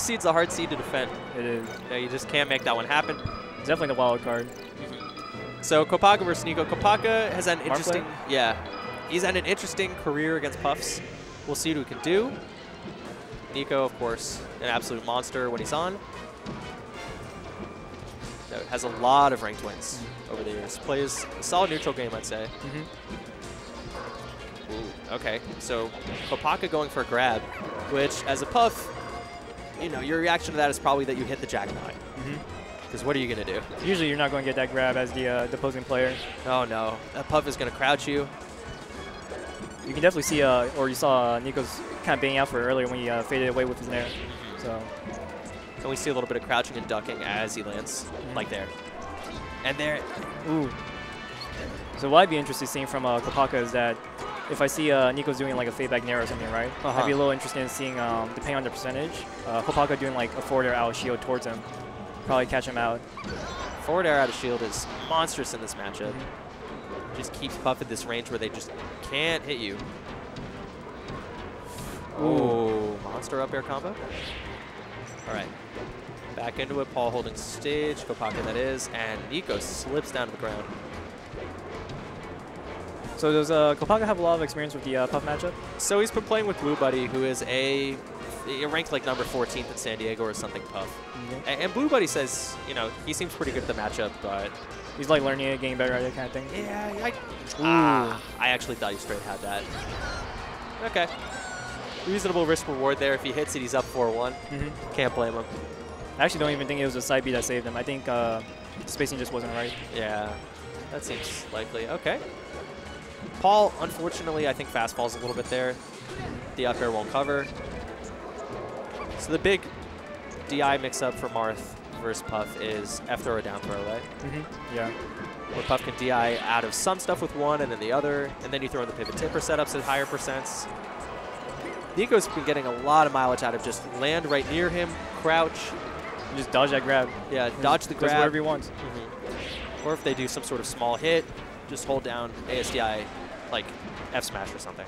seed's a hard seed to defend. It is. Yeah, you just can't make that one happen. Definitely the wild card. So Kopaka versus Neeco. Kopaka has had an interesting, Marth he's had an interesting career against Puffs. We'll see what he can do. Neeco, of course, an absolute monster when he's on. Has a lot of ranked wins over the years. Plays a solid neutral game, I'd say. Ooh, okay, so Kopaka going for a grab, which as a Puff, you know, your reaction to that is probably that you hit the jackpot. Because what are you going to do? Usually you're not going to get that grab as the opposing player. Oh no, that Puff is going to crouch you. You can definitely see, or you saw Neeco's kind of banging out for it earlier when he faded away with his nair. So. And we see a little bit of crouching and ducking as he lands, like there. And there. Ooh. So what I'd be interested in seeing from Kopaka is that if I see Neeco's doing like a fade back nair or something, right? I'd be a little interested in seeing, depending on the percentage, Kopaka doing like a forward air out of shield towards him. Probably catch him out. Forward air out of shield is monstrous in this matchup. Just keeps Puff in this range where they just can't hit you. Ooh, monster up air combo. All right, back into it. Paul holding stage, Kopaka that is, and Neeco slips down to the ground. So does Kopaka have a lot of experience with the Puff matchup? So he's been playing with Blue Buddy, who is a ranked like number 14th in San Diego or something Puff. And Blue Buddy says, you know, he seems pretty good at the matchup, but he's like learning it, getting better at it kind of thing. Yeah, I actually thought he straight had that. Okay. Reasonable risk reward there. If he hits it, he's up 4-1. Can't blame him. I actually don't even think it was a side B that saved him. I think spacing just wasn't right. Yeah, that seems likely. Okay. Paul, unfortunately, I think fast falls a little bit there. The up air won't cover. So the big DI mix-up for Marth versus Puff is F throw or down throw, right? Yeah. Where Puff can DI out of some stuff with one and then the other, and then you throw in the pivot tipper setups at higher percents. Neeco's been getting a lot of mileage out of just land right near him, crouch. And just dodge that grab. Yeah, dodge the grab. Does whatever he wants. Or if they do some sort of small hit, just hold down ASDI like F smash or something.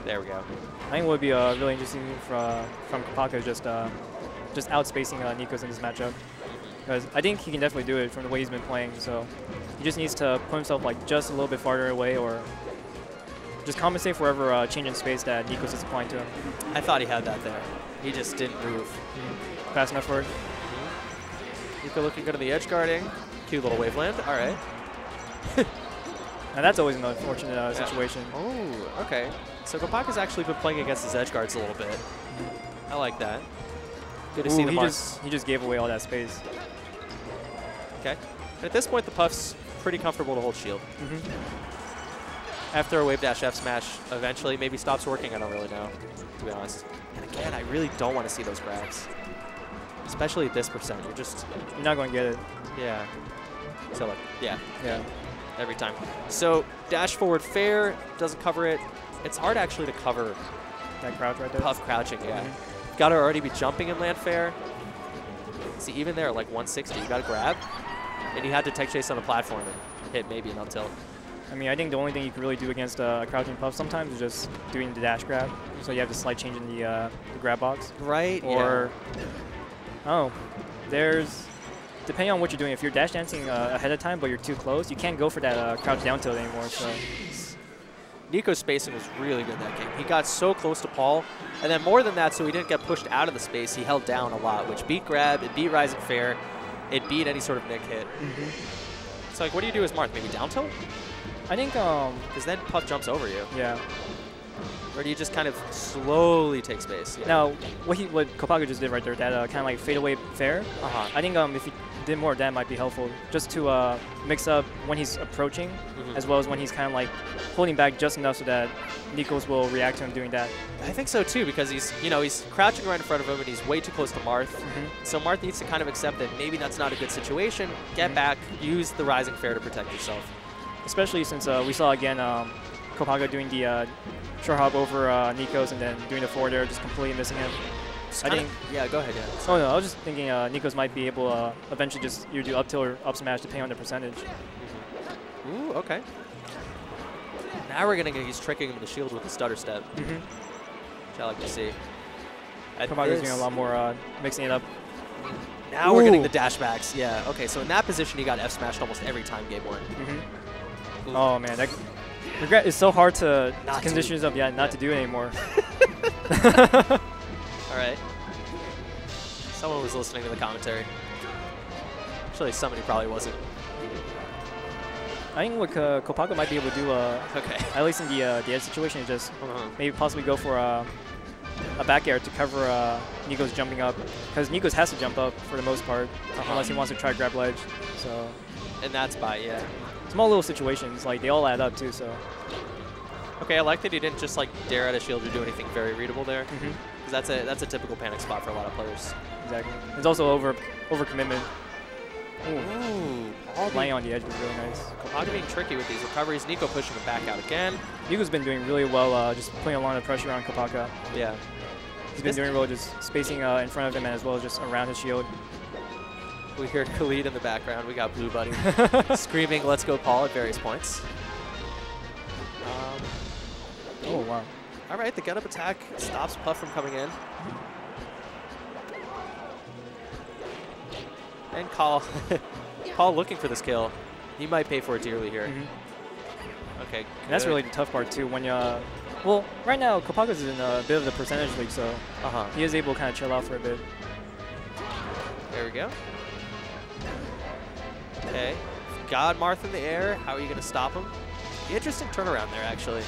There we go. I think what would be really interesting from Kopaka is just outspacing Neeco's in this matchup. Because I think he can definitely do it from the way he's been playing. So he just needs to put himself like just a little bit farther away or just compensate for whatever change in space that Neeco's is applying to him. I thought he had that there. He just didn't move. Fast enough for it. Neeco looking good on the edge guarding. Cute little waveland. All right. And that's always an unfortunate situation. Oh, okay. So Kopaka's actually been playing against his edge guards a little bit. I like that. Good to see the he just gave away all that space. Okay. And at this point, the Puff's pretty comfortable to hold shield. After a wave dash F smash eventually maybe stops working, I don't really know, to be honest. And again, I really don't want to see those grabs. Especially at this percent. You're not going to get it. Yeah. So like, yeah. Every time. So dash forward fair, doesn't cover it. It's hard actually to cover that crouch right there. Puff crouching, yeah. You've got to already be jumping in land fair. See, even there at like 160, you got to grab. And you had to tech chase on the platform and hit maybe an up tilt. I mean, I think the only thing you can really do against a crouching Puff sometimes is just doing the dash grab. So you have to slight change in the grab box. Right, or, there's, depending on what you're doing, if you're dash dancing ahead of time but you're too close, you can't go for that crouch down tilt anymore. So Neeco's spacing was really good that game. He got so close to Paul, and then more than that, so he didn't get pushed out of the space, he held down a lot, which beat grab, it beat rising fair, it beat any sort of nick hit. So like, what do you do as Marth? Maybe down tilt? I think, because then Puff jumps over you. Yeah. Or do you just kind of slowly take space? Yeah. Now, what Kopaka just did right there, that kind of like fade away fair, I think if he did more of that might be helpful, just to mix up when he's approaching, as well as when he's kind of like holding back just enough so that Neeco's will react to him doing that. I think so too, because he's crouching right in front of him and he's way too close to Marth. So Marth needs to kind of accept that maybe that's not a good situation, get back, use the rising fair to protect yourself. Especially since we saw again Kopaka doing the short hop over Neeco's and then doing the forward air, just completely missing him. I think. Yeah, go ahead. Yeah. Oh no, I was just thinking Neeco's might be able eventually just either do up tilt or up smash depending on the percentage. Ooh, okay. Now we're gonna get he's tricking him in the shield with the stutter step, which I like to see. Kopaka's doing a lot more mixing it up. Now we're getting the dash backs. Yeah. Okay. So in that position, he got F smashed almost every time game one. Oh man, that regret is so hard to condition yourself. Yeah, not to do it anymore. All right. Someone was listening to the commentary. Actually, somebody probably wasn't. I think what Kopaka might be able to do, at least in the edge situation, is just maybe possibly go for a back air to cover Neeco's jumping up, because Neeco's has to jump up for the most part, unless he wants to try grab ledge. So. And that's by Small little situations, like they all add up too. So. Okay, I like that he didn't just like dare out a shield or do anything very readable there, because that's a typical panic spot for a lot of players. Exactly. It's also over commitment. Ooh. Laying on the edge was really nice. Kopaka being tricky with these recoveries. Neeco pushing him back out again. Neeco's been doing really well, just putting a lot of pressure on Kopaka. Yeah. He's been doing well, just spacing in front of him and as well as just around his shield. We hear Khalid in the background. We got Blue Buddy screaming, "Let's go, Paul!" at various points. Oh wow! All right, the get-up attack stops Puff from coming in. And Paul looking for this kill. He might pay for it dearly here. Okay, and that's really the tough part too. When well, right now Kopaka's in a bit of the percentage league, so he is able to kind of chill out for a bit. There we go. Okay, got Marth in the air. How are you going to stop him? Interesting turnaround there, actually.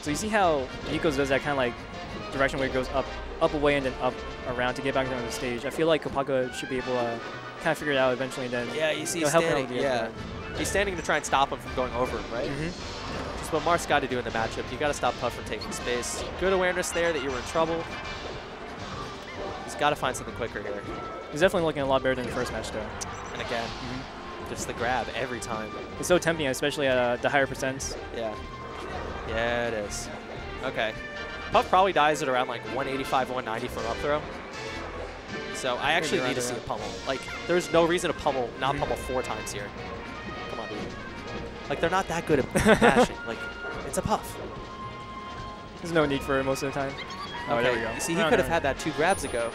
So you see how Neeco's does that kind of like direction where it goes up away and then up around to get back on the stage. I feel like Kopaka should be able to kind of figure it out eventually. And then you see, he's standing. He's standing to try and stop him from going over him, right? Just what Marth's got to do in the matchup. You got to stop Puff from taking space. Good awareness there that you were in trouble. He's got to find something quicker here. He's definitely looking a lot better than the first match, though. And again, just the grab every time. It's so tempting, especially at the higher percents. Yeah. Yeah, it is. Okay. Puff probably dies at around like 185, 190 from up throw. So I actually need to see a pummel. Like, there's no reason to not pummel 4 times here. Come on, dude. Like, they're not that good at dashing. Like, it's a Puff. There's no need for it most of the time. Oh, okay. There we go. See, he could have had that 2 grabs ago.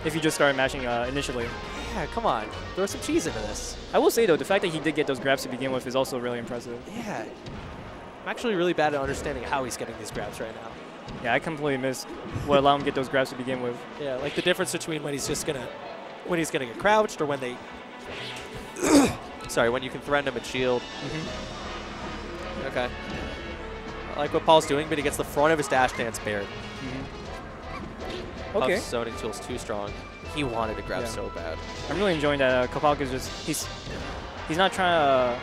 If you just started mashing initially. Yeah, come on. Throw some cheese into this. I will say, though, the fact that he did get those grabs to begin with is also really impressive. Yeah. I'm actually really bad at understanding how he's getting these grabs right now. Yeah, I completely missed what allowed him to get those grabs to begin with. Yeah, like the difference between when he's just gonna get crouched or when they sorry, when you can threaten him and shield. Okay. I like what Paul's doing, but he gets the front of his dash dance bared. Okay. Puff's zoning tool's too strong. He wanted to grab so bad. I'm really enjoying that Kopaka's just he's not trying to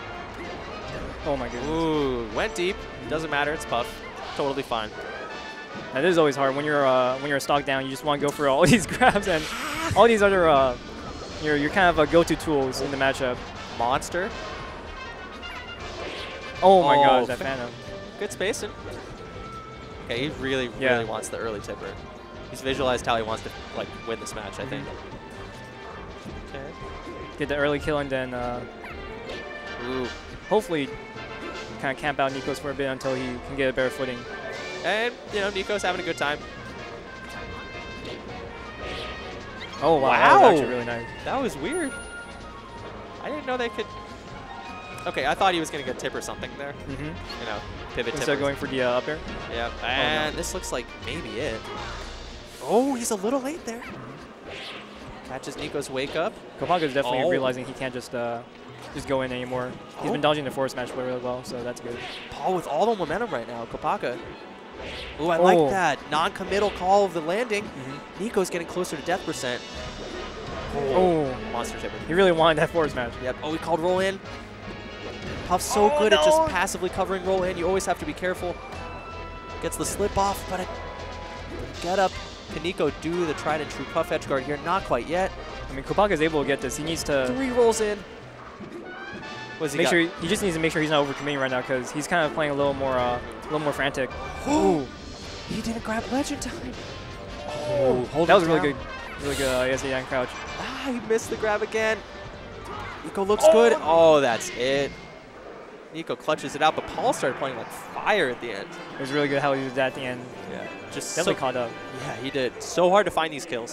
oh my goodness. Ooh, went deep. Doesn't matter, it's Puff. Totally fine. That is always hard when you're a stock down. You just want to go for all these grabs and all these other your kind of go-to tools in the matchup. Monster. Oh my gosh, that Phantom. Good spacing. Okay, he really wants the early tipper. He's visualized how he wants to like win this match, I think. Okay. Get the early kill and then hopefully kind of camp out Neeco's for a bit until he can get a better footing. And, you know, Neeco's having a good time. Oh, wow. That was actually really nice. That was weird. I didn't know they could. Okay, I thought he was going to get tip or something there. You know, pivot tip. Instead of going for the up air? Yeah. And this looks like maybe it. Oh, he's a little late there. Catches Neeco's wake up. Kopaka's definitely realizing he can't just go in anymore. He's been dodging the force match really well, so that's good. Paul with all the momentum right now. Kopaka. Ooh, I like that. Non-committal call of the landing. Neeco's getting closer to death percent. Monster tipper. He really wanted that force match. Yep. Oh, he called roll in. Puff's so good at just passively covering roll in. You always have to be careful. Gets the slip off, but get up. Can Neeco do the tried and true Puff edge guard here? Not quite yet. I mean, Kopaka's able to get this. He needs to 3 rolls in. He just needs to make sure he's not overcommitting right now because he's kind of playing a little more frantic. Ooh, he didn't grab ledge in time. That was really good ESD crouch. He missed the grab again. Neeco looks good. Oh, that's it. Neeco clutches it out, but Paul started playing like fire at the end. It was really good how he did that at the end. Yeah, just Definitely caught up. Yeah, he did. So hard to find these kills.